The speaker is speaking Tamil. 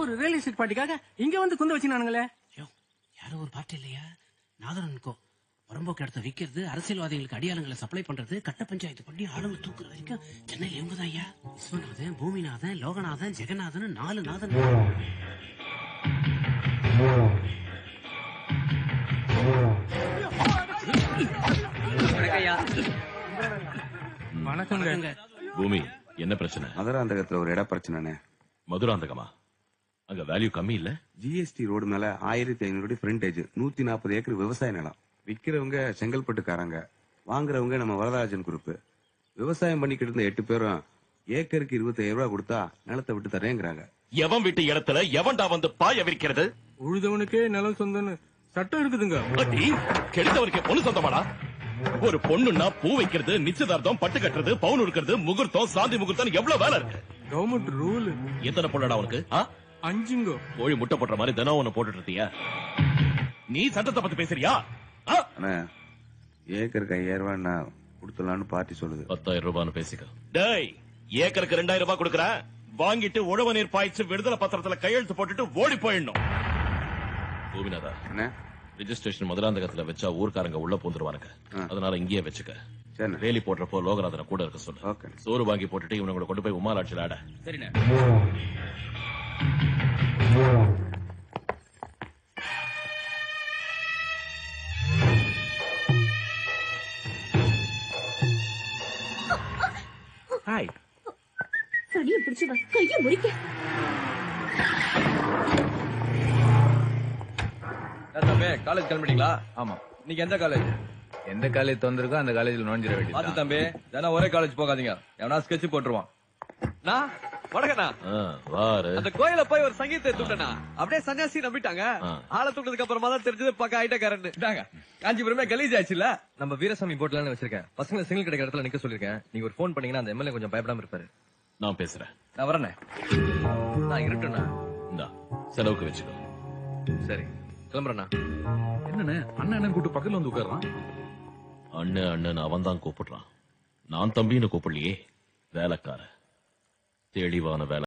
ஒரு ரியல் எஸ்டேட் பார்ட்டிக்காக இங்க வந்து குந்த வச்சுனானுங்களே. யாரும் ஒரு பார்ட்டி இல்லையா? நாதரனுக்கோ புறம்போக்கு இடத்த விக்கிறது, அரசியல்வாதிகளுக்கு அடியாளங்களை சப்ளை பண்றது, கட்ட பஞ்சாயத்து பண்ணி ஆளுங்க தூக்குற வரைக்கும் சென்னையில இவங்க தான் ஐயா. விஸ்வநாதன், பூமிநாதன், லோகநாதன், ஜெகநாதன், 4 நாதன். வணக்கங்க. பூமி, என்ன பிரச்சனை? மதுராந்தகத்துல ஒரு இட பிரச்சனை. மதுராந்தகமா? அங்க வேல்யூ கம்மி இல்ல? ஜிஎஸ்டி ரோடு மேல 1500 அடி ஃப்ரண்டேஜ், 140 ஏக்கர் விவசாய நிலம். விக்கிறவங்க செங்கல்பட்டுக்காரங்க, வாங்குறவங்க நம்ம வரதராஜன் குரூப். விவசாயம் பண்ணிக்கிட்டு இருந்த 8 பேரும் ஏக்கருக்கு 25,000 ரூபாய் கொடுத்தா நிலத்தை விட்டு தரேங்கிறாங்க. எவன் வீட்டு இடத்துல எவன்டா வந்து பாய விற்கிறது? உழுதவனுக்கே நிலம் சொந்தன்னு சட்டம் இருக்குதுங்க. கெடுத்தவனுக்கு பொண்ணு சொந்தமாடா? ஒரு பொண்ணுன்னா பூ வைக்கிறது, நிச்சயதார்த்தம், பட்டு கட்டுறது, பவுன் இருக்கிறது, முகூர்த்தம், சாந்தி முகூர்த்தம், எவ்வளவு வேலை இருக்கு. Government rule. எத்தனை பொண்ணடா உனக்கு? 5. கோழி முட்டை போடுற மாதிரி தினம் ஒண்ணு போட்டுட்டு இருக்கியா? நீ சட்டத்தை பத்தி பேசுறியா? ஏக்கருக்கு 5,000 ரூபாய் கொடுத்துலான்னு பார்ட்டி சொல்லுது. 10,000 ரூபான்னு பேசிக்க. டேய், ஏக்கருக்கு 2,000 ரூபாய் கொடுக்கறேன். வாங்கிட்டு உழவு நீர் பாய்ச்சி விடுதலை பத்திரத்துல கையெழுத்து போட்டுட்டு ஓடி போயிடணும். பூமிநாதா, ரிஜிஸ்ட்ரேஷன் மதுராந்தகத்துல வச்சா ஊர்க்காரங்க உள்ள பூந்துருவானுங்க. அதனால இங்கேயே வச்சுக்க. வேலி போடுறப்போ லோகநாதனை கூட இருக்க சொல்லு. சோறு வாங்கி போட்டுட்டு இவனுங்களை கொண்டு போய் உமாலாட்சியில் ஆட. சரிண்ணே. ஹாய். சனியை பிடிச்சு கையை முறிக்க. தம்பி, காலேஜ் கிளம்பிட்டீங்களா? ஆமா. இன்னைக்கு எந்த காலேஜ்? எந்த காலேஜ் தந்திருக்கோ அந்த காலேஜ்ல நுழைஞ்சிட வேண்டியது. அது தம்பி, தினம் ஒரே காலேஜ் போகாதீங்க. எவனா ஸ்கெட்ச் போட்டுருவான். நான் வடகண்ணா, அந்த கோயில போய் ஒரு சங்கீதத்தை தூட்டனா அப்படியே சன்னியாசி நம்பிட்டாங்க. ஆளை தூட்டதுக்கு அப்புறமா தான் தெரிஞ்சது பக்கம் ஐட்டக்காரன்னு. காஞ்சிபுரமே கலீஜ் ஆச்சுல. நம்ம வீரசாமி போட்டலான்னு வச்சிருக்கேன். பசங்க சிங்கிள் கிடைக்கிற இடத்துல நிக்க சொல்லிருக்கேன். நீங்க ஒரு போன் பண்ணீங்கன்னா அந்த எம்எல்ஏ கொஞ்சம் பயப்படாம இருப்பாரு. நான் பேசுறேன். நான் வரேண்ணே. நான் இருட்டுண்ணா. செலவுக்கு வச்சுக்கோ. சரி, கிளம்புறேண்ணா. என்னண்ணே அண்ணன் கூட்டு பக்கத்துல வந்து உட்கார்றான். அண்ணன் அண்ணன் அவன் தான் கூப்பிடுறான். நான் தம்பின்னு கூப்பிடலையே. வேலைக்கார தெளிவான வேலை.